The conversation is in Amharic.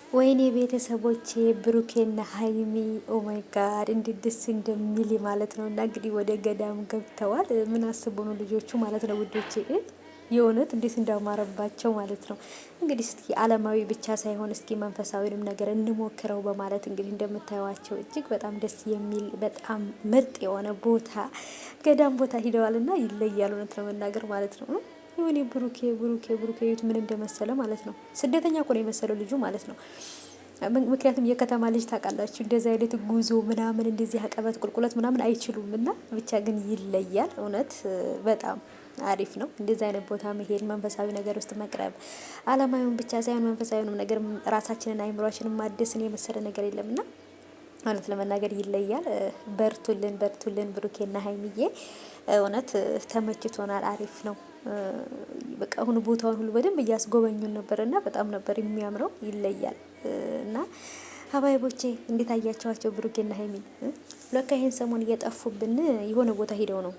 ወይኔ ቤተሰቦቼ ብሩኬና ሀይሚ ኦማይ ጋድ እንዴት ደስ እንደሚል ማለት ነው። እና እንግዲህ ወደ ገዳም ገብተዋል። ምን አስቡ ነው ልጆቹ ማለት ነው ውዶቼ፣ የእውነት እንዴት እንዳማረባቸው ማለት ነው። እንግዲህ እስኪ አለማዊ ብቻ ሳይሆን እስኪ መንፈሳዊንም ነገር እንሞክረው በማለት እንግዲህ እንደምታዩዋቸው እጅግ በጣም ደስ የሚል በጣም ምርጥ የሆነ ቦታ ገዳም ቦታ ሂደዋል እና ይለያል እውነት ለመናገር ማለት ነው። የሆነ ብሩኬ ዩት ምን እንደመሰለ ማለት ነው። ስደተኛ እኮ ነው የመሰለው ልጁ ማለት ነው። ምክንያቱም የከተማ ልጅ ታውቃላችሁ፣ እንደዚህ አይነት ጉዞ ምናምን እንደዚህ አቀበት ቁልቁለት ምናምን አይችሉም። እና ብቻ ግን ይለያል እውነት በጣም አሪፍ ነው። እንደዚህ አይነት ቦታ መሄድ፣ መንፈሳዊ ነገር ውስጥ መቅረብ፣ አለማዊውን ብቻ ሳይሆን መንፈሳዊውንም ነገር ራሳችንን አይምሯችንን ማደስን የመሰለ ነገር የለምና እውነት ለመናገር ይለያል። በርቱልን በርቱልን ብሩኬና ሀይሚዬ እውነት ተመችቶናል። አሪፍ ነው። በቃ አሁን ቦታውን ሁሉ በደንብ እያስጎበኙን ነበር እና በጣም ነበር የሚያምረው። ይለያል እና ሀባይቦቼ እንዴት አያቸዋቸው ብሩኬና ሀይሚ? ለካ ይሄን ሰሞን እየጠፉብን የሆነ ቦታ ሂደው ነው